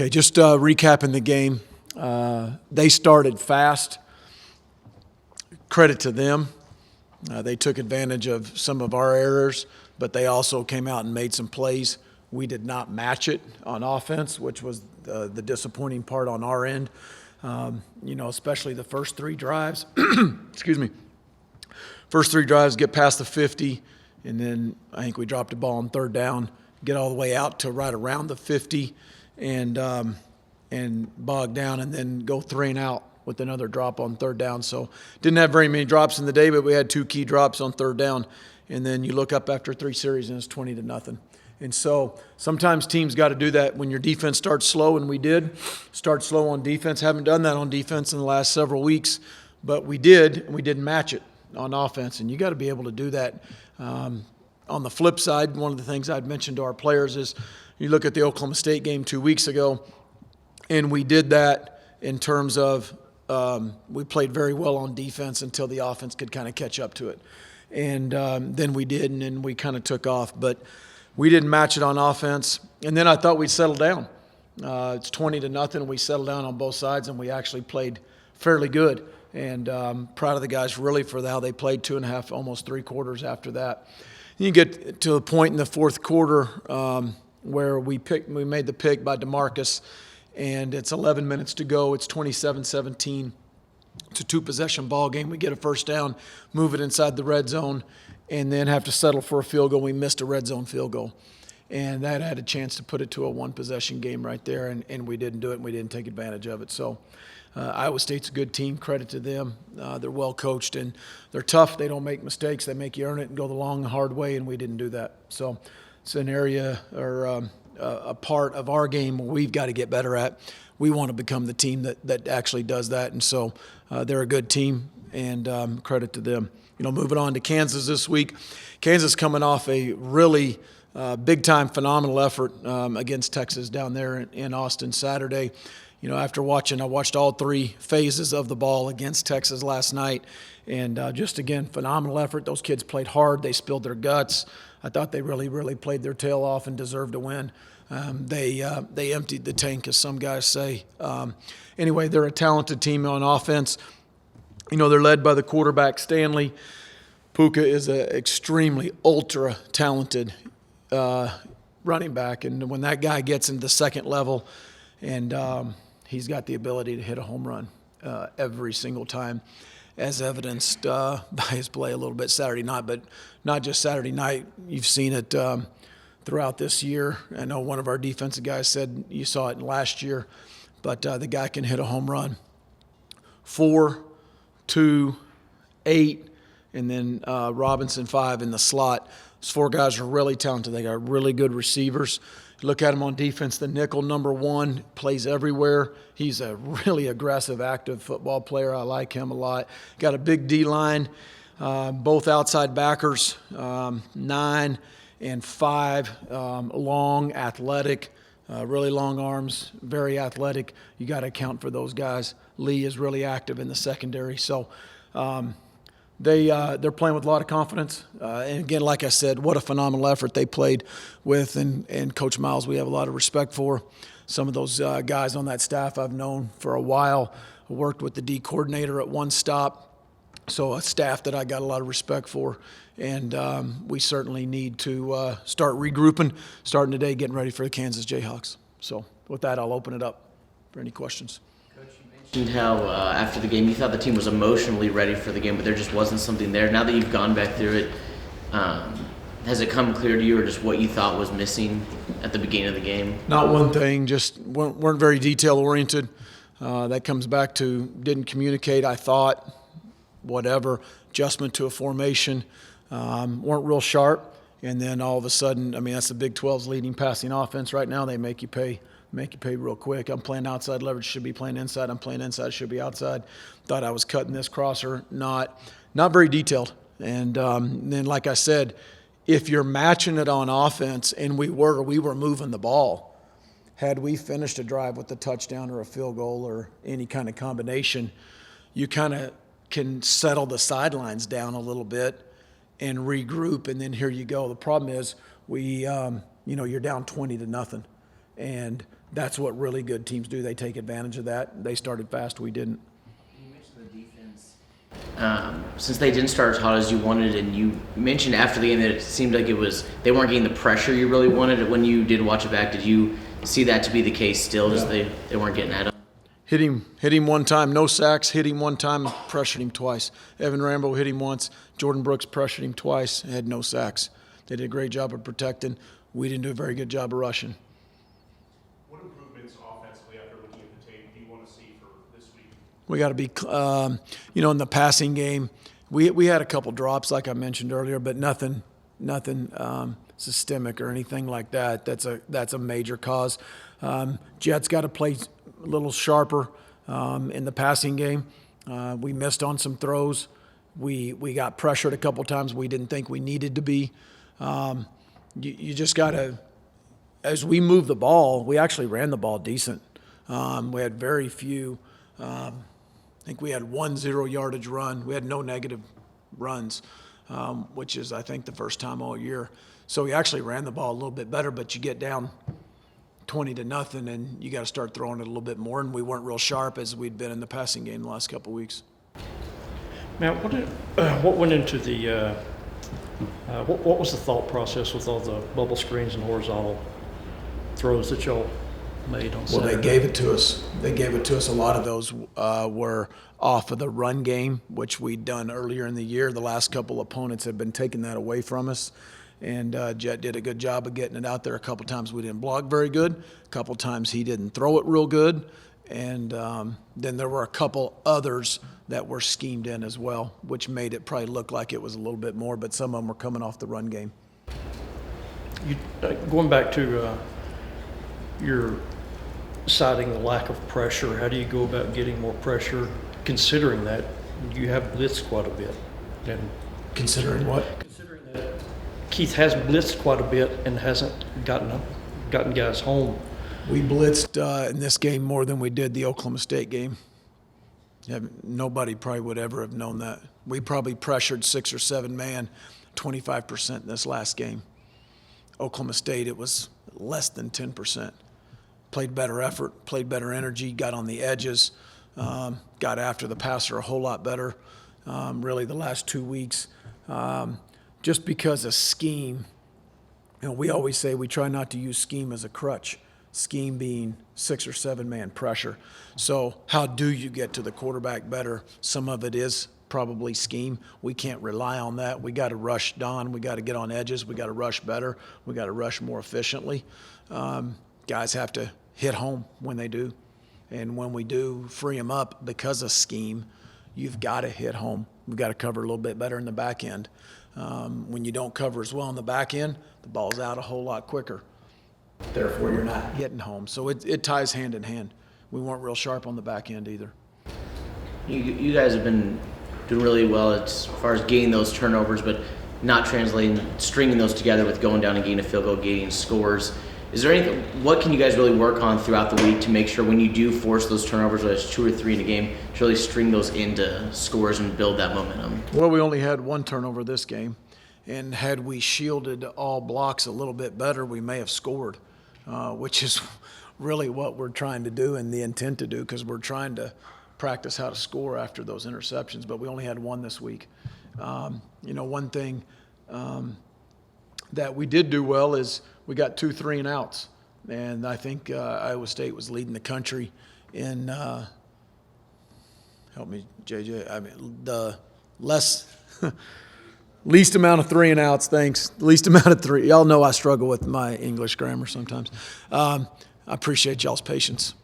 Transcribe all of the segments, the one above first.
Okay, just recapping the game. They started fast. Credit to them. They took advantage of some of our errors, but they also came out and made some plays. We did not match it on offense, which was the disappointing part on our end. Especially the first three drives. Excuse me. First three drives, get past the 50, and then I think we dropped the ball on third down, get all the way out to right around the 50, and bog down, and then go 3 and out with another drop on third down. So didn't have very many drops in the day, but we had 2 key drops on third down. And then you look up after 3 series and it's 20-0. And so sometimes teams got to do that when your defense starts slow, and we did start slow on defense. Haven't done that on defense in the last several weeks, but we did, and we didn't match it on offense. And you got to be able to do that. On the flip side, one of the things I'd mentioned to our players is you look at the Oklahoma State game 2 weeks ago, and we did that in terms of we played very well on defense until the offense could kind of catch up to it. And then we did, and then we kind of took off. But we didn't match it on offense. And then I thought we'd settle down. It's 20-0. We settled down on both sides, and we actually played fairly good. And proud of the guys really for how they played 2.5, almost 3 quarters after that. You get to the point in the fourth quarter where we made the pick by DeMarcus, and it's 11 minutes to go. It's 27-17. It's a 2-possession ball game. We get a first down, move it inside the red zone, and then have to settle for a field goal. We missed a red zone field goal. And that had a chance to put it to a 1-possession game right there, and we didn't do it, and we didn't take advantage of it. So Iowa State's a good team. Credit to them. They're well coached, and they're tough. They don't make mistakes. They make you earn it and go the long, hard way, and we didn't do that. So it's an area or a part of our game where we've got to get better at. We want to become the team that actually does that, and so they're a good team, and credit to them. Moving on to Kansas this week. Kansas coming off a really big-time, phenomenal effort against Texas down there in Austin Saturday. I watched all 3 phases of the ball against Texas last night, and just, again, phenomenal effort. Those kids played hard. They spilled their guts. I thought they really, really played their tail off and deserved to win. They emptied the tank, as some guys say. Anyway, they're a talented team on offense. They're led by the quarterback, Stanley. Puka is an extremely ultra-talented running back, and when that guy gets into the second level, and he's got the ability to hit a home run every single time, as evidenced by his play a little bit Saturday night, but not just Saturday night. You've seen it throughout this year. I know one of our defensive guys said you saw it last year, but the guy can hit a home run. 4, 2, 8, and then Robinson 5 in the slot. Those 4 guys are really talented. They got really good receivers. Look at him on defense. The nickel, number 1, plays everywhere. He's a really aggressive, active football player. I like him a lot. Got a big D-line, both outside backers, 9 and 5, long, athletic, really long arms, very athletic. You got to account for those guys. Lee is really active in the secondary. So they're playing with a lot of confidence. And again, like I said, what a phenomenal effort they played with. And Coach Miles, we have a lot of respect for. Some of those guys on that staff I've known for a while. I worked with the D coordinator at one stop. So a staff that I got a lot of respect for. And we certainly need to start regrouping, starting today, getting ready for the Kansas Jayhawks. So with that, I'll open it up for any questions. Mentioned how after the game you thought the team was emotionally ready for the game, but there just wasn't something there. Now that you've gone back through it, has it come clear to you, or just what you thought was missing at the beginning of the game? Not one thing, just weren't very detail-oriented. That comes back to didn't communicate, I thought, whatever, adjustment to a formation, weren't real sharp, and then all of a sudden, that's the Big 12's leading passing offense right now. They make you pay real quick. I'm playing outside leverage, should be playing inside. I'm playing inside, should be outside. Thought I was cutting this crosser, not very detailed. And then, like I said, if you're matching it on offense, and we were moving the ball. Had we finished a drive with a touchdown or a field goal or any kind of combination, you kind of can settle the sidelines down a little bit and regroup, and then here you go. The problem is you're down 20-0. And that's what really good teams do. They take advantage of that. They started fast. We didn't. You mentioned the defense. Since they didn't start as hot as you wanted, and you mentioned after the game that it seemed like they weren't getting the pressure you really wanted when you did watch it back. Did you see that to be the case still? Just they weren't getting at him? Hit him one time, no sacks, hit him one time, pressured him twice. Evan Rambo hit him once. Jordan Brooks pressured him twice, had no sacks. They did a great job of protecting. We didn't do a very good job of rushing. What improvements offensively after looking at the tape do you want to see for this week? We got to be, in the passing game, we had a couple drops, like I mentioned earlier, but nothing systemic or anything like that. That's a major cause. Jets got to play a little sharper in the passing game. We missed on some throws. We got pressured a couple times we didn't think we needed to be. You just got to, as we moved the ball, we actually ran the ball decent. We had very few. I think we had 1 0-yardage run. We had no negative runs, which is, I think, the first time all year. So we actually ran the ball a little bit better, but you get down 20-0, and you got to start throwing it a little bit more. And we weren't real sharp as we'd been in the passing game the last couple of weeks. Now, what went into the what was the thought process with all the bubble screens and horizontal throws that y'all made on Saturday? Well, they gave it to us. A lot of those were off of the run game, which we'd done earlier in the year. The last couple opponents have been taking that away from us. And Jet did a good job of getting it out there. A couple times we didn't block very good. A couple times he didn't throw it real good. And then there were a couple others that were schemed in as well, which made it probably look like it was a little bit more, but some of them were coming off the run game. Going back to your citing the lack of pressure, how do you go about getting more pressure, considering that you have blitzed quite a bit? And Considering what? considering that Keith has blitzed quite a bit and hasn't gotten guys home. We blitzed in this game more than we did the Oklahoma State game. Nobody probably would ever have known that. We probably pressured 6 or 7 man 25% in this last game. Oklahoma State, it was less than 10%. Played better effort, played better energy, got on the edges, got after the passer a whole lot better, really the last 2 weeks. Just because of scheme, we always say we try not to use scheme as a crutch. Scheme being 6 or 7 man pressure. So how do you get to the quarterback better? Some of it is probably scheme. We can't rely on that. We got to rush Don. We got to get on edges. We got to rush better. We got to rush more efficiently. Guys have to hit home when they do. And when we do free them up because of scheme, you've got to hit home. We've got to cover a little bit better in the back end. When you don't cover as well in the back end, the ball's out a whole lot quicker. Therefore, you're not hitting home. So it ties hand in hand. We weren't real sharp on the back end either. You guys have been doing really well as far as getting those turnovers, but not stringing those together with going down and getting a field goal, getting scores. Is there anything? What can you guys really work on throughout the week to make sure when you do force those turnovers, whether it's 2 or 3 in a game, to really string those into scores and build that momentum? Well, we only had 1 turnover this game, and had we shielded all blocks a little bit better, we may have scored. Which is really what we're trying to do and the intent to do, because we're trying to practice how to score after those interceptions, but we only had 1 this week. One thing that we did do well is we got 2 3-and-outs, and I think Iowa State was leading the country in help me, JJ. I mean, the least amount of 3-and-outs, thanks. Least amount of 3. Y'all know I struggle with my English grammar sometimes. I appreciate y'all's patience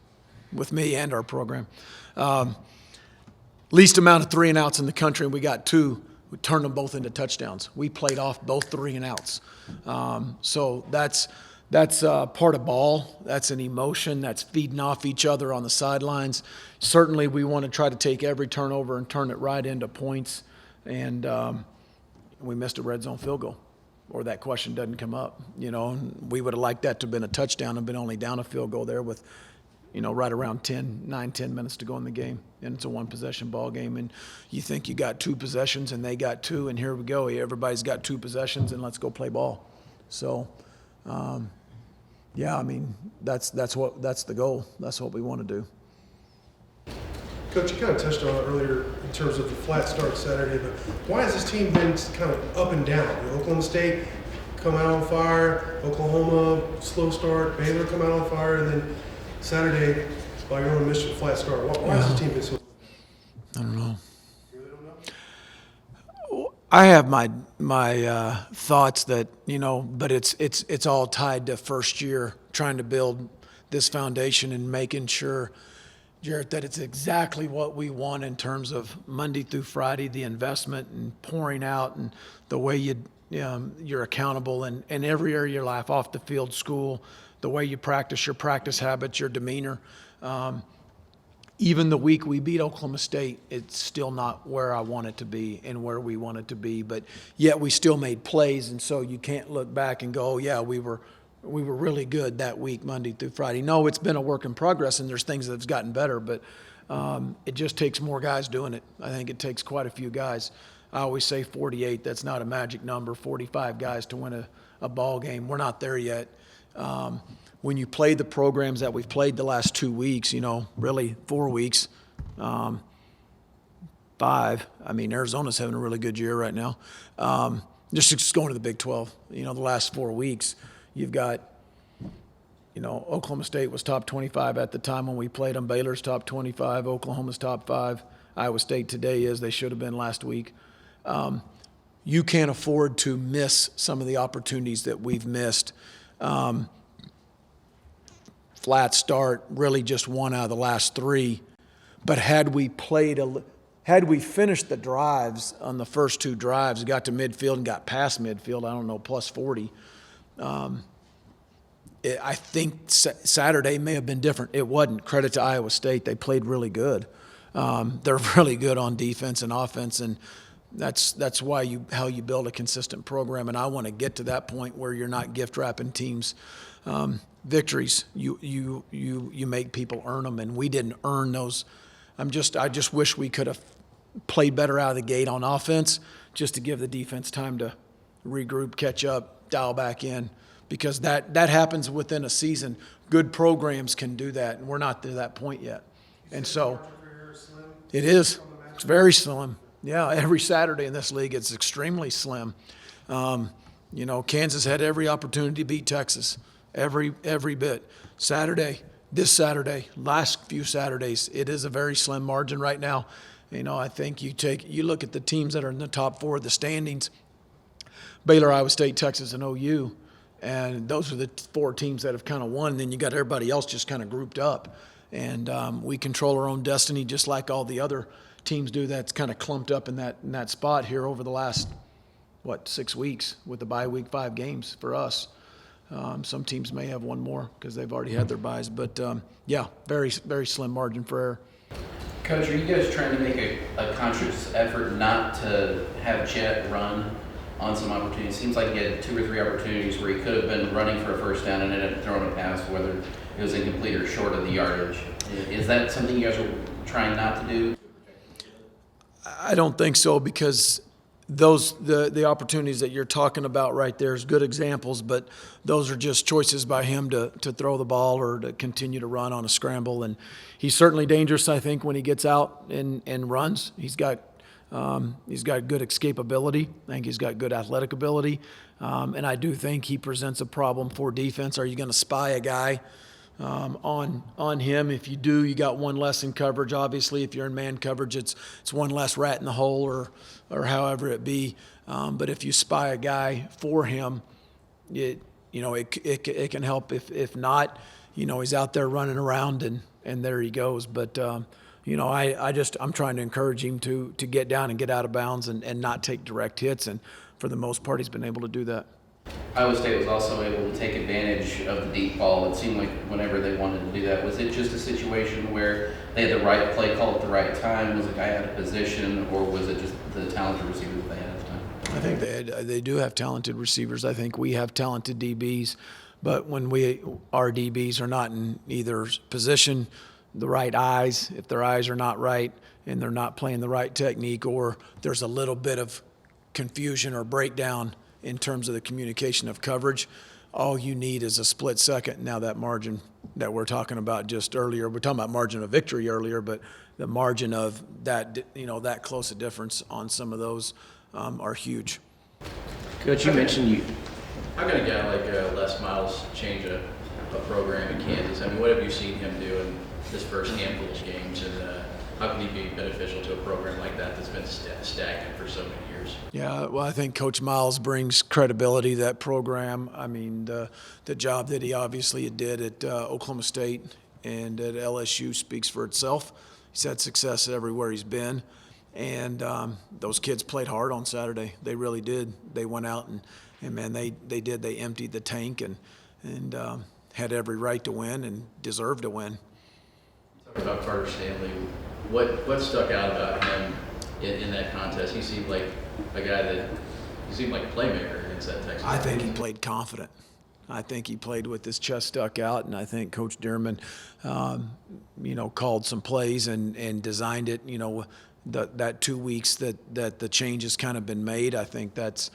with me and our program. Least amount of 3-and-outs in the country, and we got 2. We turned them both into touchdowns. We played off both 3-and-outs. So that's part of ball. That's an emotion. That's feeding off each other on the sidelines. Certainly we want to try to take every turnover and turn it right into points. And we missed a red zone field goal, or that question doesn't come up. We would have liked that to have been a touchdown and been only down a field goal there with, right around 10 minutes to go in the game. And it's a 1-possession ball game. And you think you got 2 possessions and they got 2, and here we go. Everybody's got 2 possessions, and let's go play ball. So yeah, I mean, that's the goal. That's what we want to do. Coach, you kind of touched on it earlier in terms of the flat start Saturday, but why has this team been kind of up and down? Oklahoma State come out on fire, Oklahoma slow start, Baylor come out on fire, and then Saturday, by your own admission, flat start. Why has this team been so? I don't know. You really don't know? I have my thoughts that, but it's all tied to first year, trying to build this foundation and making sure, Jarrett, that it's exactly what we want in terms of Monday through Friday, the investment and pouring out and the way you're accountable in every area of your life, off the field, school, the way you practice, your practice habits, your demeanor. Even the week we beat Oklahoma State, it's still not where I want it to be and where we want it to be. But yet we still made plays, and so you can't look back and go, oh, yeah, we were really good that week, Monday through Friday. No, it's been a work in progress, and there's things that have gotten better, but it just takes more guys doing it. I think it takes quite a few guys. I always say 48. That's not a magic number. 45 guys to win a ball game. We're not there yet. When you play the programs that we've played the last 2 weeks, really 4 weeks, 5. I mean, Arizona's having a really good year right now. Just going to the Big 12, the last 4 weeks, you've got, Oklahoma State was top 25 at the time when we played them. Baylor's top 25. Oklahoma's top 5. Iowa State today is. They should have been last week. You can't afford to miss some of the opportunities that we've missed. Flat start, really just 1 out of the last 3. But had we finished the drives on the first 2 drives, got to midfield and got past midfield, I don't know, plus 40, I think Saturday may have been different. It wasn't. Credit to Iowa State. They played really good. They're really good on defense and offense, and that's why how you build a consistent program. And I want to get to that point where you're not gift wrapping teams. Victories, you make people earn them, and we didn't earn those. I just wish we could have played better out of the gate on offense, just to give the defense time to regroup, catch up, dial back in, because that happens within a season. Good programs can do that, and we're not to that point yet. And so it is. It's very slim. Yeah, every Saturday in this league, it's extremely slim. Kansas had every opportunity to beat Texas. Every bit. This Saturday, last few Saturdays, it is a very slim margin right now. I think you look at the teams that are in the top 4 of the standings, Baylor, Iowa State, Texas, and OU, and those are the 4 teams that have kind of won. Then you got everybody else just kind of grouped up, and we control our own destiny just like all the other teams do. That's kind of clumped up in that spot here over the last 6 weeks with the bye week, 5 games for us. Some teams may have one more because they've already had their buys, but yeah, very, very slim margin for error. Coach, are you guys trying to make a conscious effort not to have Chet run on some opportunities? It seems like he had 2 or 3 opportunities where he could have been running for a first down and ended up throwing a pass, whether it was incomplete or short of the yardage. Is that something you guys are trying not to do? I don't think so, because the opportunities that you're talking about right there is good examples, but those are just choices by him to throw the ball or to continue to run on a scramble. And he's certainly dangerous, I think, when he gets out and runs. He's got good escapability. I think he's got good athletic ability. And I do think he presents a problem for defense. Are you going to spy a guy on him? If you do, you got one less in coverage. Obviously, if you're in man coverage, it's one less rat in the hole or however it be. But if you spy a guy for him, it can help. If not, he's out there running around and there he goes. But I'm trying to encourage him to get down and get out of bounds and not take direct hits. And for the most part, he's been able to do that. Iowa State was also able to take advantage of the deep ball. It seemed like whenever they wanted to do that, was it just a situation where they had the right play call at the right time? Was a guy out of position, or was it just the talented receiver that they had at the time? I think they do have talented receivers. I think we have talented DBs, but when our DBs are not in either position, the right eyes, if their eyes are not right and they're not playing the right technique, or there's a little bit of confusion or breakdown in terms of the communication of coverage, all you need is a split second. Now that margin that we're talking about just earlier, we're talking about margin of victory earlier, but the margin of that, that close a difference on some of those are huge. Coach, you mentioned you. How can a guy like Les Miles change a program in Kansas? I mean, what have you seen him do in this first handful of games, and how can he be beneficial to a program like that that's been stagnant for so many years? Yeah, well, I think Coach Miles brings credibility to that program. I mean, the job that he obviously did at Oklahoma State and at LSU speaks for itself. He's had success everywhere he's been. And those kids played hard on Saturday. They really did. They went out and man, they did. They emptied the tank and had every right to win and deserved to win. Talk about Carter Stanley. What stuck out about him in that contest? He seemed like a guy he seemed like a playmaker against that Texas. I think he played confident. I think he played with his chest stuck out, and I think Coach Dearman, called some plays and designed it. That 2 weeks that the change has kind of been made. I think that's,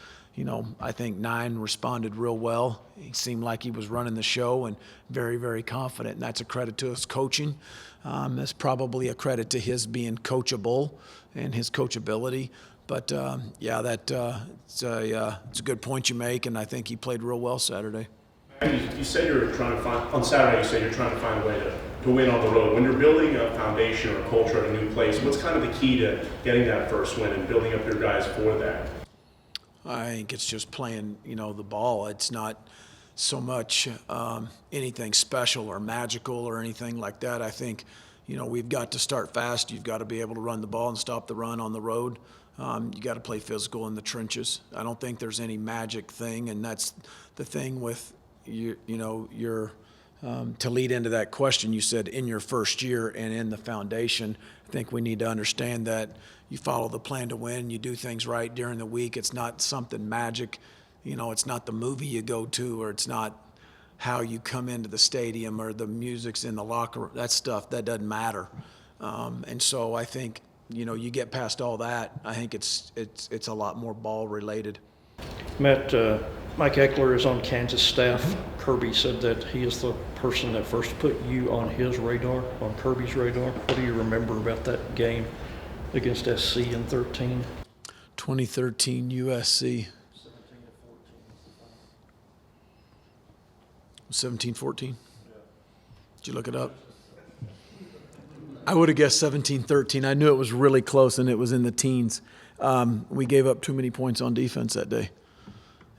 I think 9 responded real well. He seemed like he was running the show and very, very confident, and that's a credit to his coaching. That's probably a credit to his being coachable and his coachability. But it's a good point you make, and I think he played real well Saturday. You said you're trying to find, on Saturday you said you're trying to find a way to win on the road. When you're building a foundation or a culture at a new place, what's kind of the key to getting that first win and building up your guys for that? I think it's just playing, the ball. It's not so much anything special or magical or anything like that. I think, we've got to start fast. You've got to be able to run the ball and stop the run on the road. You got to play physical in the trenches. I don't think there's any magic thing, and that's the thing with to lead into that question, you said in your first year and in the foundation. I think we need to understand that you follow the plan to win. You do things right during the week. It's not something magic. It's not the movie you go to, or it's not how you come into the stadium or the music's in the locker room. That stuff, that doesn't matter. And so I think, you get past all that, I think it's a lot more ball related. Matt, Mike Eckler is on Kansas staff. Kirby said that he is the person that first put you on his radar, on Kirby's radar. What do you remember about that game against SC in 13? 2013 USC. 17-14? Did you look it up? I would have guessed 17-13. I knew it was really close, and it was in the teens. We gave up too many points on defense that day.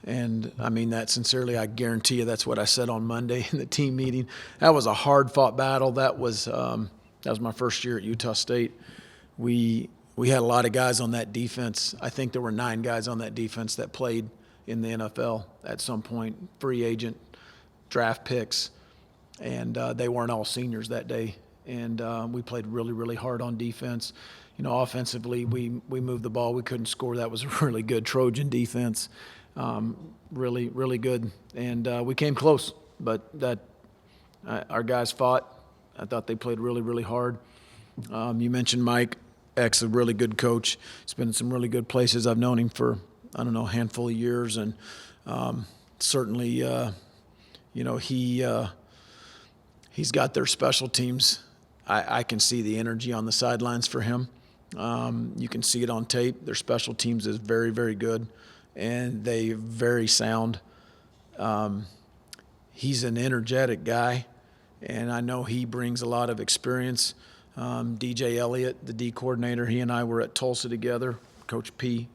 And I mean that sincerely. I guarantee you that's what I said on Monday in the team meeting. That was a hard-fought battle. That was my first year at Utah State. We had a lot of guys on that defense. I think there were 9 guys on that defense that played in the NFL at some point, free agent, draft picks, and they weren't all seniors that day. And we played really, really hard on defense. Offensively, we moved the ball. We couldn't score. That was a really good Trojan defense. Really, really good. And we came close, but our guys fought. I thought they played really, really hard. You mentioned Mike X, a really good coach. He's been in some really good places. I've known him for, a handful of years. And certainly, he's got their special teams. I can see the energy on the sidelines for him. You can see it on tape. Their special teams is very, very good, and they very sound. He's an energetic guy, and I know he brings a lot of experience. DJ Elliott, the D coordinator, he and I were at Tulsa together. Coach P,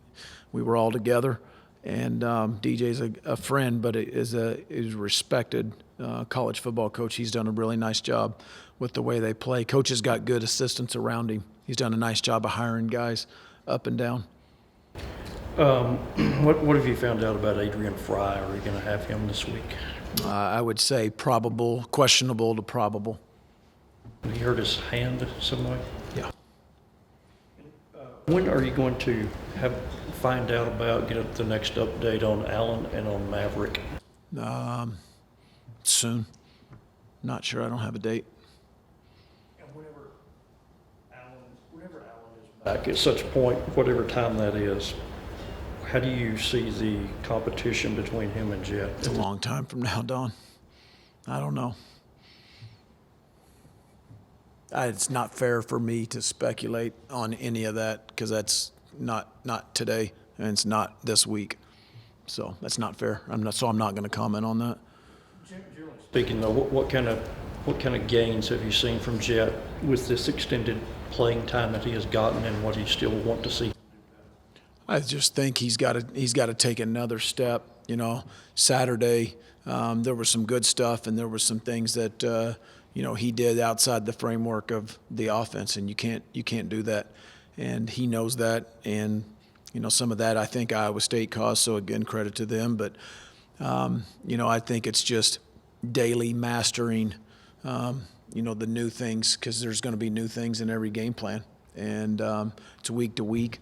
we were all together. And DJ's a friend, but is a respected college football coach. He's done a really nice job with the way they play. Coach has got good assistants around him. He's done a nice job of hiring guys up and down. What have you found out about Adrian Fry? Are you going to have him this week? I would say probable, questionable to probable. He hurt his hand some way? Yeah. When are you going to find out about, get the next update on Allen and on Maverick? Soon. Not sure. I don't have a date. And whenever Allen is back at such a point, whatever time that is, how do you see the competition between him and Jet? It's a long time from now, Don. I don't know. It's not fair for me to speculate on any of that because that's not today and it's not this week. So that's not fair. I'm not going to comment on that. Speaking though, what kind of gains have you seen from Jet with this extended playing time that he has gotten, and what do you still want to see? I just think he's got to take another step. You know, Saturday there was some good stuff, and there were some things that he did outside the framework of the offense, and you can't do that, and he knows that, and some of that I think Iowa State caused. So again, credit to them, but I think it's just daily mastering, the new things, because there's going to be new things in every game plan, and it's week to week.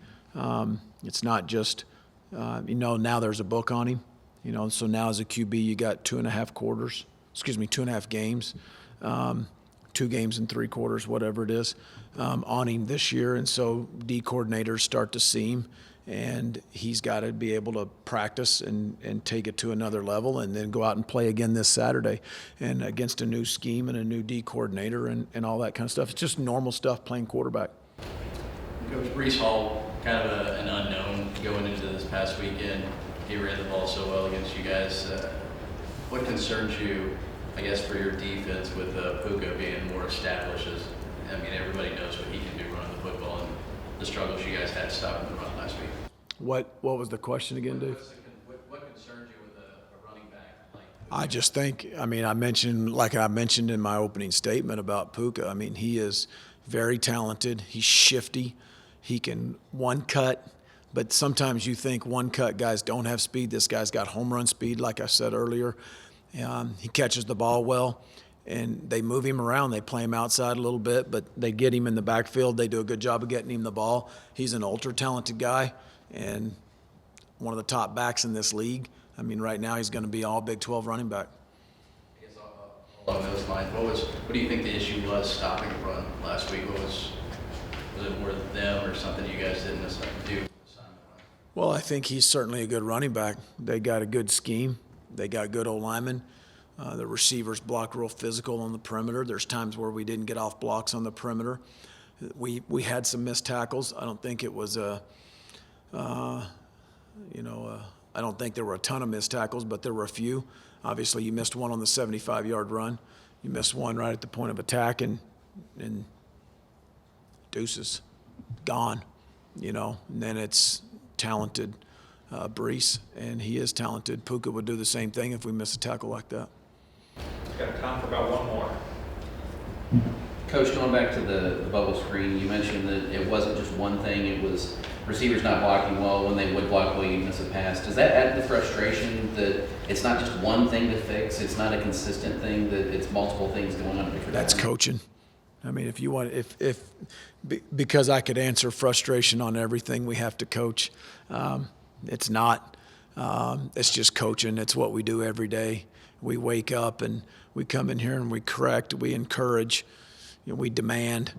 It's not just, now there's a book on him, so now as a QB, you got 2.5 games, 2 games and 3 quarters, whatever it is, on him this year. And so D coordinators start to see him, and he's got to be able to practice and take it to another level, and then go out and play again this Saturday and against a new scheme and a new D coordinator and all that kind of stuff. It's just normal stuff playing quarterback. Coach Brees Hall, kind of an unknown going into this past weekend. He ran the ball so well against you guys. What concerns you, I guess, for your defense with Puka being more established? Everybody knows what he can do running the football, and the struggles you guys had stopping the run last week. What was the question again, Dave? What concerns you with a running back like Puka? I just think, I mentioned in my opening statement about Puka, he is very talented. He's shifty. He can one cut, but sometimes you think one cut guys don't have speed. This guy's got home run speed, like I said earlier. He catches the ball well, and they move him around. They play him outside a little bit, but they get him in the backfield. They do a good job of getting him the ball. He's an ultra-talented guy and one of the top backs in this league. Right now he's going to be all Big 12 running back. I guess along those lines, what do you think the issue was stopping the run last week? Was it more them or something you guys didn't necessarily do? Well, I think he's certainly a good running back. They got a good scheme. They got good old linemen. The receivers block real physical on the perimeter. There's times where we didn't get off blocks on the perimeter. We had some missed tackles. I don't think it was I don't think there were a ton of missed tackles, but there were a few. Obviously, you missed one on the 75-yard run. You missed one right at the point of attack, and deuces, gone. And then it's talented Brees, and he is talented. Puka would do the same thing if we miss a tackle like that. Got time for about one more. Coach, going back to the bubble screen, you mentioned that it wasn't just one thing, it was receivers not blocking well. When they would block well, you miss a pass. Does that add to the frustration that it's not just one thing to fix, it's not a consistent thing, that it's multiple things going on? That's coaching. If you want, because I could answer frustration on everything, we have to coach. It's not. It's just coaching. It's what we do every day. We wake up and we come in here and we correct, we encourage, we demand.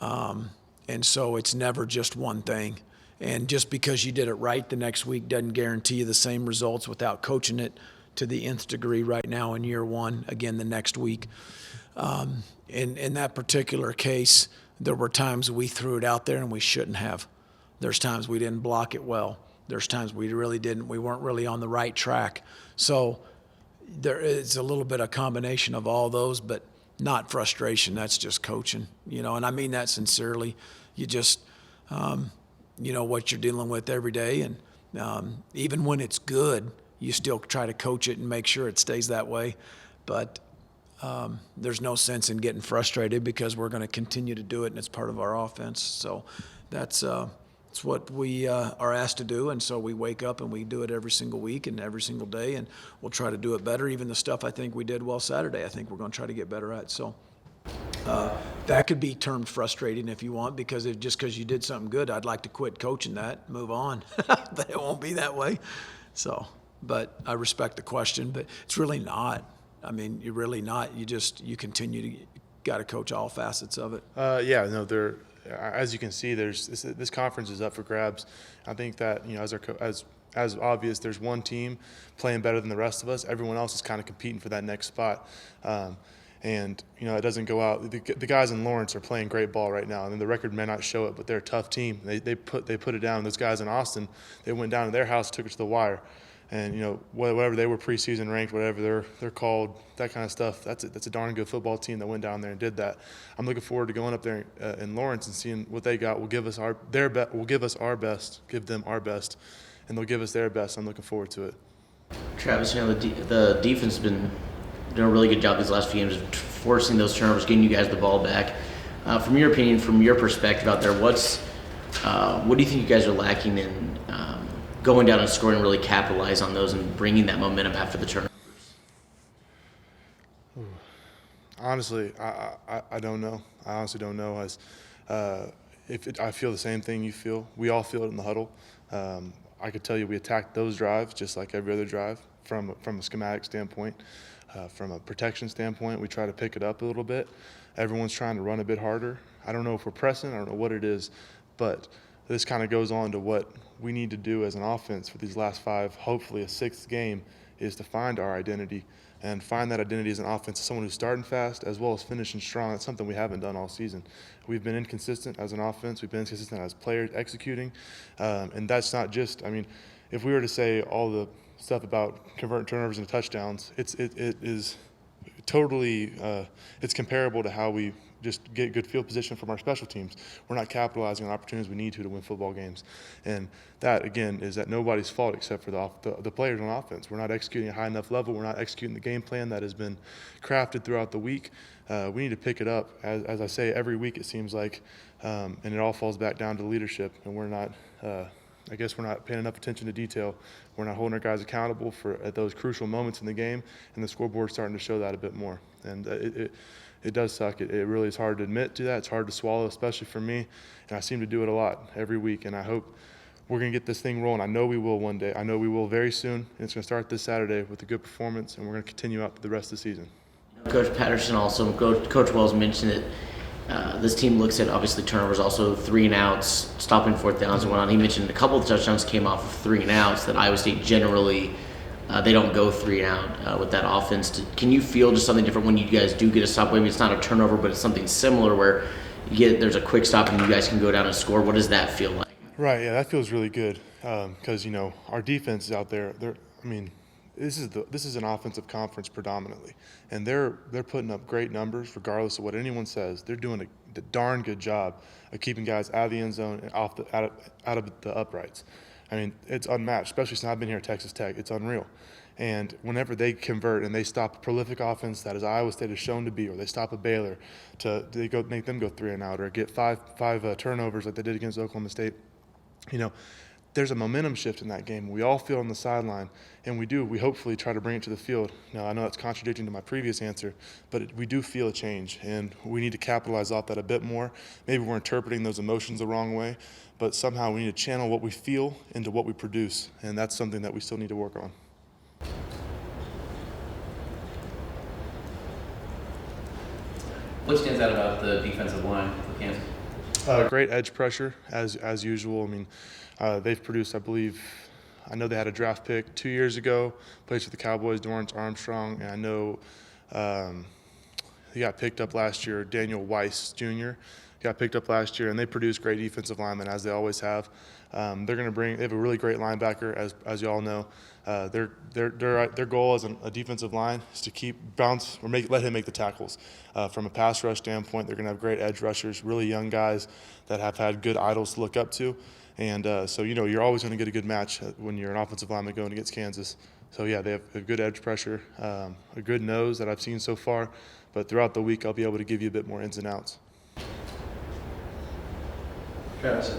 And so it's never just one thing. And just because you did it right the next week doesn't guarantee you the same results without coaching it to the nth degree right now in year one, again the next week. In that particular case, there were times we threw it out there and we shouldn't have. There's times we didn't block it well. There's times we really didn't. We weren't really on the right track. So there is a little bit of combination of all those, but not frustration. That's just coaching, and I mean that sincerely. You just, what you're dealing with every day. And even when it's good, you still try to coach it and make sure it stays that way. But there's no sense in getting frustrated because we're going to continue to do it, and it's part of our offense. So that's what we are asked to do, and so we wake up and we do it every single week and every single day, and we'll try to do it better. Even the stuff I think we did well Saturday, I think we're going to try to get better at. So that could be termed frustrating if you want, because just because you did something good, I'd like to quit coaching that, move on, but it won't be that way. So, but I respect the question, but it's really not. You're really not. You continue to got to coach all facets of it. As you can see, this conference is up for grabs. I think that as as obvious. There's one team playing better than the rest of us. Everyone else is kind of competing for that next spot. And, it doesn't go out. The guys in Lawrence are playing great ball right now. I mean, the record may not show it, but they're a tough team. They put it down. Those guys in Austin, they went down to their house, took it to the wire. And, whatever they were preseason ranked, whatever they're called, that kind of stuff, that's a darn good football team that went down there and did that. I'm looking forward to going up there in Lawrence and seeing what they got. We'll give us our best, give them our best, and they'll give us their best. I'm looking forward to it. Travis, the defense has been doing a really good job these last few games of forcing those turnovers, getting you guys the ball back. From your opinion, from your perspective out there, what do you think you guys are lacking in going down and scoring and really capitalize on those and bringing that momentum after the turnovers? Honestly, I don't know. I honestly don't know. I feel the same thing you feel. We all feel it in the huddle. I could tell you we attacked those drives just like every other drive from a schematic standpoint. From a protection standpoint, we try to pick it up a little bit. Everyone's trying to run a bit harder. I don't know if we're pressing. I don't know what it is, but this kind of goes on to what we need to do as an offense for these last 5, hopefully a 6th game, is to find our identity and find that identity as an offense, as someone who's starting fast as well as finishing strong. That's something we haven't done all season. We've been inconsistent as an offense. We've been inconsistent as players executing, and that's not just. I mean, if we were to say all the stuff about converting turnovers into touchdowns, it is totally it's comparable to how we just get good field position from our special teams. We're not capitalizing on opportunities we need to win football games, and that again is at nobody's fault except for the players on offense. We're not executing at a high enough level. We're not executing the game plan that has been crafted throughout the week. We need to pick it up, as I say every week it seems like, and it all falls back down to leadership, and we're not. I guess we're not paying enough attention to detail. We're not holding our guys accountable at those crucial moments in the game, and the scoreboard's starting to show that a bit more. And it does suck. It really is hard to admit to that. It's hard to swallow, especially for me. And I seem to do it a lot every week, and I hope we're going to get this thing rolling. I know we will one day. I know we will very soon, and it's going to start this Saturday with a good performance, and we're going to continue out the rest of the season. Coach Patterson also, Coach Wells mentioned that this team looks at obviously turnovers, also 3 and outs, stopping 4th downs and whatnot. He mentioned a couple of touchdowns came off of 3 and outs that Iowa State generally they don't go 3 and out with that offense. Can you feel just something different when you guys do get a stop? Maybe it's not a turnover, but it's something similar where there's a quick stop and you guys can go down and score. What does that feel like? Right. Yeah, that feels really good because our defense is out there. This is an offensive conference predominantly, and they're putting up great numbers regardless of what anyone says. They're doing a darn good job of keeping guys out of the end zone and out of the uprights. I mean, it's unmatched, especially since I've been here at Texas Tech. It's unreal. And whenever they convert and they stop a prolific offense that is Iowa State is shown to be, or they stop a Baylor, make them go 3 and out, or get five turnovers like they did against Oklahoma State, there's a momentum shift in that game. We all feel on the sideline, and we hopefully try to bring it to the field. Now, I know that's contradicting to my previous answer, but we do feel a change, and we need to capitalize off that a bit more. Maybe we're interpreting those emotions the wrong way, but somehow we need to channel what we feel into what we produce, and that's something that we still need to work on. What stands out about the defensive line for Kansas? Great edge pressure, as usual. I mean, they've produced, I know they had a draft pick 2 years ago, plays for the Cowboys, Dorrance Armstrong, and I know he got picked up last year, Daniel Weiss Jr. got picked up last year, and they produced great defensive linemen, as they always have. They have a really great linebacker, as you all know. Their goal as a defensive line is to let him make the tackles. From a pass rush standpoint, they're going to have great edge rushers, really young guys that have had good idols to look up to. And so, you're always going to get a good match when you're an offensive lineman going against Kansas. So, yeah, they have a good edge pressure, a good nose that I've seen so far. But throughout the week, I'll be able to give you a bit more ins and outs. Travis,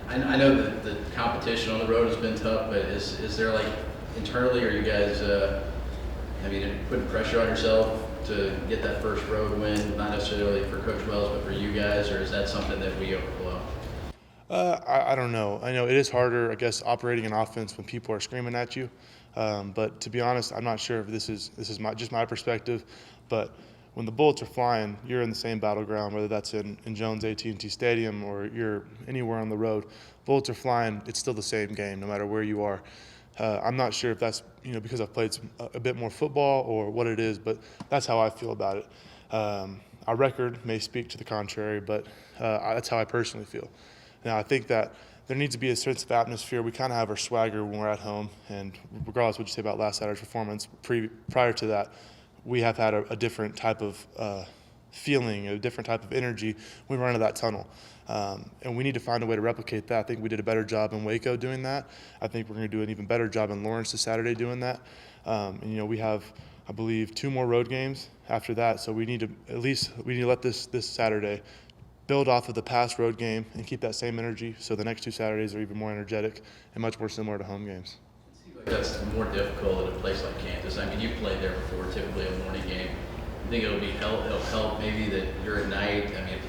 I know that the competition on the road has been tough, but is there internally, are you guys have you putting pressure on yourself to get that first road win, not necessarily for Coach Wells, but for you guys, or is that something that we overblow? I don't know. I know it is harder, I guess, operating an offense when people are screaming at you. But to be honest, I'm not sure if this is just my perspective, but when the bullets are flying, you're in the same battleground, whether that's in Jones AT&T Stadium or you're anywhere on the road. Bullets are flying, it's still the same game, no matter where you are. I'm not sure if that's because I've played a bit more football or what it is, but that's how I feel about it. Our record may speak to the contrary, but that's how I personally feel. Now, I think that there needs to be a sense of atmosphere. We kind of have our swagger when we're at home, and regardless of what you say about last Saturday's performance, prior to that, we have had a different type of feeling, a different type of energy when we run into that tunnel. And we need to find a way to replicate that. I think we did a better job in Waco doing that. I think we're going to do an even better job in Lawrence this Saturday doing that. And we have, I believe, 2 more road games after that. So we need to let this Saturday build off of the past road game and keep that same energy. So the next 2 Saturdays are even more energetic and much more similar to home games. Like that's more difficult at a place like Kansas. I mean, you've played there before, typically a morning game. You think it'll help maybe that you're at night? I mean,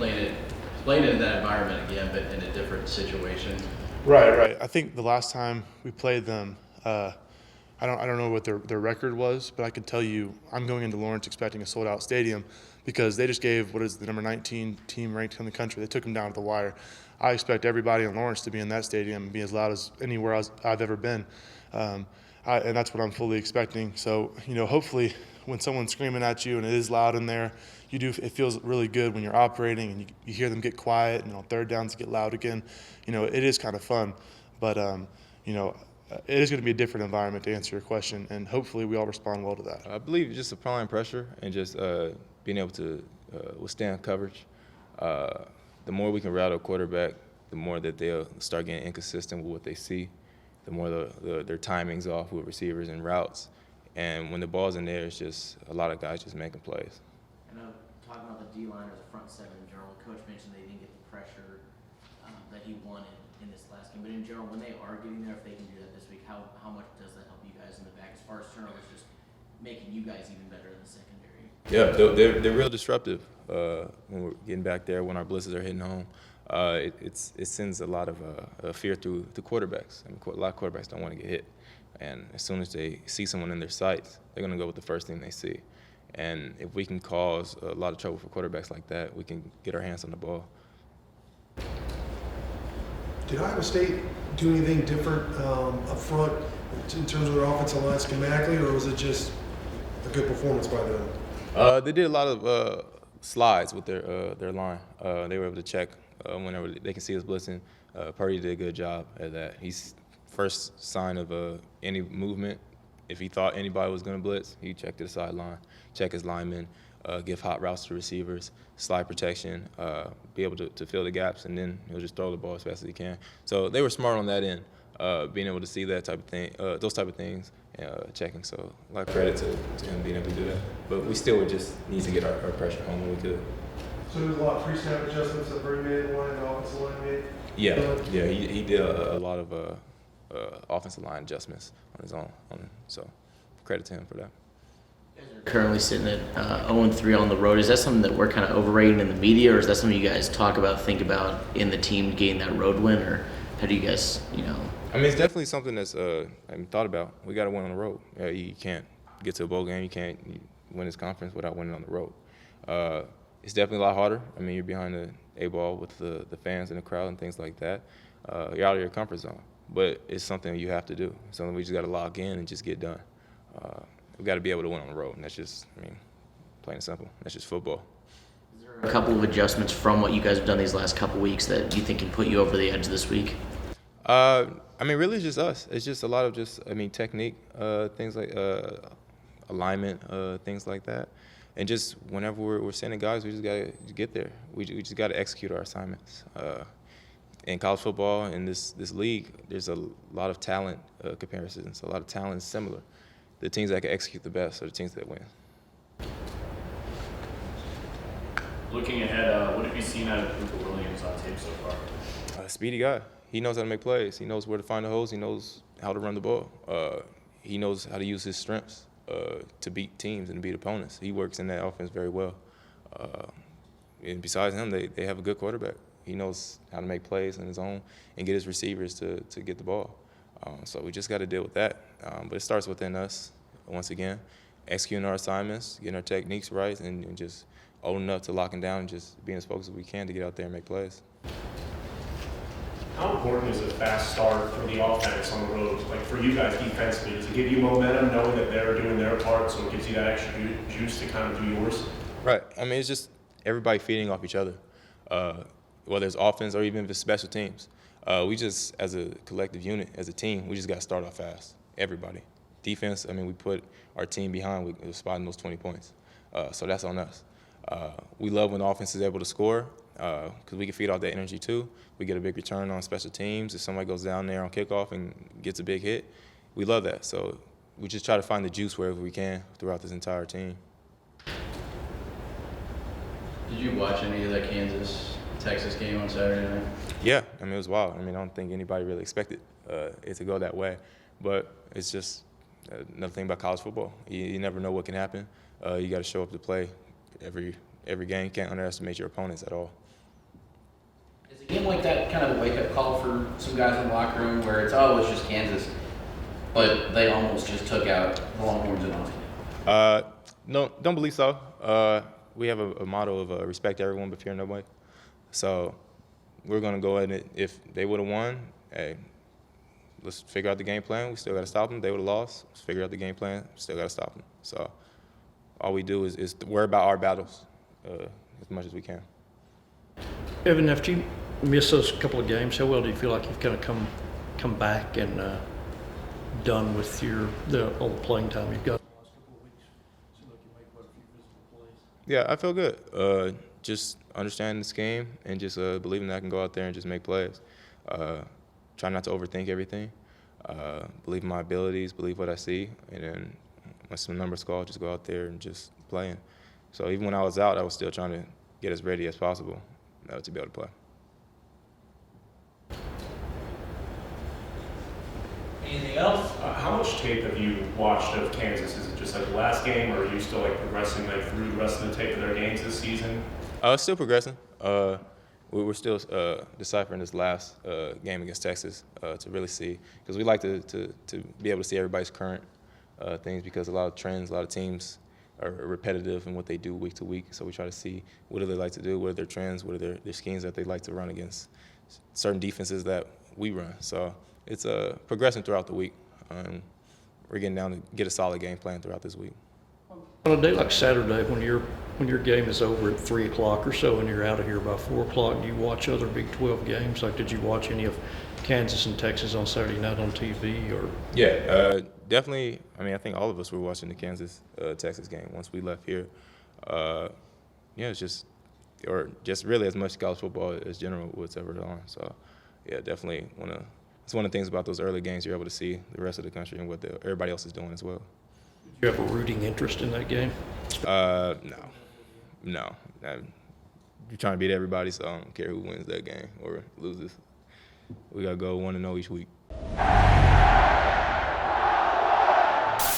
playing in that environment again, but in a different situation. Right. I think the last time we played them, I don't know what their record was, but I can tell you I'm going into Lawrence expecting a sold-out stadium because they just gave what is the number 19 team ranked in the country. They took them down to the wire. I expect everybody in Lawrence to be in that stadium and be as loud as anywhere else I've ever been. And that's what I'm fully expecting. So, hopefully when someone's screaming at you and it is loud in there, it feels really good when you're operating and you hear them get quiet and on third downs get loud again. It is kind of fun. But, it is going to be a different environment to answer your question, and hopefully we all respond well to that. I believe just applying pressure and just being able to withstand coverage. The more we can rattle a quarterback, the more that they'll start getting inconsistent with what they see, the more their timing's off with receivers and routes. And when the ball's in there, it's just a lot of guys just making plays. I know, talking about the D-line or the front seven in general, Coach mentioned they didn't get the pressure that he wanted in this last game. But in general, when they are getting there, if they can do that this week, how much does that help you guys in the back as far as turnovers, just making you guys even better in the secondary? Yeah, they're real disruptive when we're getting back there, when our blitzes are hitting home. It sends a lot of fear through the quarterbacks. I mean, a lot of quarterbacks don't want to get hit. And as soon as they see someone in their sights, they're going to go with the first thing they see. And if we can cause a lot of trouble for quarterbacks like that, we can get our hands on the ball. Did Iowa State do anything different up front in terms of their offensive line schematically, or was it just a good performance by them? They did a lot of slides with their line. They were able to check whenever they can see us blitzing. Purdy did a good job at that. He's first sign of any movement. If he thought anybody was going to blitz, he checked to the sideline, check his linemen, give hot routes to receivers, slide protection, be able to fill the gaps, and then he'll just throw the ball as fast as he can. So they were smart on that end, being able to see that type of thing, those type of things, checking. So a lot of credit to him being able to do that. But we still would just need to get our pressure home when we could. So there's a lot of pre-snap adjustments that Brady made, the offensive line made? Yeah, he did a lot of offensive line adjustments on his own. So credit to him for that. You guys are currently sitting at 0-3 on the road. Is that something that we're kind of overrating in the media, or is that something you guys talk about, think about in the team getting that road win, or how do you guys, I mean, it's definitely something that's I haven't thought about. We got to win on the road. You can't get to a bowl game. You can't win this conference without winning on the road. It's definitely a lot harder. I mean, you're behind the A-ball with the fans and the crowd and things like that. You're out of your comfort zone. But it's something you have to do. It's something we just got to log in and just get done. We got to be able to win on the road, and that's just, plain and simple. That's just football. is there a couple of adjustments from what you guys have done these last couple weeks that you think can put you over the edge this week? Really it's just us. It's just a lot of technique, things like alignment, things like that. And just whenever we're sending guys, we just got to get there. We just got to execute our assignments. In college football, in this league, there's a lot of talent comparisons. A lot of talent is similar. The teams that can execute the best are the teams that win. Looking ahead, what have you seen out of Cooper Williams on tape so far? Speedy guy. He knows how to make plays. He knows where to find the holes. He knows how to run the ball. He knows how to use his strengths to beat teams and to beat opponents. He works in that offense very well. And besides him, they have a good quarterback. He knows how to make plays on his own and get his receivers to get the ball. So we just got to deal with that. But it starts within us, once again. executing our assignments, getting our techniques right, and just owning up to locking down and just being as focused as we can to get out there and make plays. How important is a fast start for the offense on the road? Like for you guys defensively, does it give you momentum knowing that they're doing their part, so it gives you that extra juice to kind of do yours? Right. I mean, it's just everybody feeding off each other, whether it's offense or even if it's special teams. We just, as a collective unit, as a team, we just got to start off fast. Everybody. Defense, I mean, we put our team behind with spotting those 20 points. So that's on us. We love when the offense is able to score because we can feed off that energy too. We get a big return on special teams. If somebody goes down there on kickoff and gets a big hit, we love that. So we just try to find the juice wherever we can throughout this entire team. Did you watch any of that Kansas-Texas game on Saturday night? Yeah, I mean, it was wild. I mean, I don't think anybody really expected it to go that way. But it's just another thing about college football. You never know what can happen. You got to show up to play every game. You can't underestimate your opponents at all. Is a game like that kind of a wake-up call for some guys in the locker room where it's just Kansas, but they almost just took out the Longhorns in Austin? No, don't believe so. We have a motto of respect everyone but fear nobody. So we're going to go ahead and if they would have won, hey, let's figure out the game plan. We still got to stop them. They would have lost. Let's figure out the game plan. Still got to stop them. So all we do is worry about our battles as much as we can. Evan, after you miss those couple of games, how well do you feel like you've kind of come back and done with all the playing time you've got? Yeah, I feel good. Just understanding this game and just believing that I can go out there and just make plays. Try not to overthink everything. Believe in my abilities, believe what I see, and then when some numbers call, just go out there and just playing. So even when I was out, I was still trying to get as ready as possible to be able to play. Anything else? How much tape have you watched of Kansas? Is it just like the last game, or are you still like progressing like through the rest of the tape of their games this season? Still progressing. We're still deciphering this last game against Texas to really see, because we like to be able to see everybody's current things, because a lot of trends, a lot of teams are repetitive in what they do week to week. So we try to see what do they like to do, what are their trends, what are their schemes that they like to run against certain defenses that we run. So it's progressing throughout the week. We're getting down to get a solid game plan throughout this week. On a day like Saturday, when your game is over at 3 o'clock or so and you're out of here by 4 o'clock, do you watch other Big 12 games? Like, did you watch any of Kansas and Texas on Saturday night on TV? Or Yeah, definitely. I mean, I think all of us were watching the Kansas-Texas game once we left here. It's just really as much college football as general what's ever on. So, yeah, definitely it's one of the things about those early games, you're able to see the rest of the country and what everybody else is doing as well. do you have a rooting interest in that game? No. You're trying to beat everybody, so I don't care who wins that game or loses. We got to go 1-0 each week.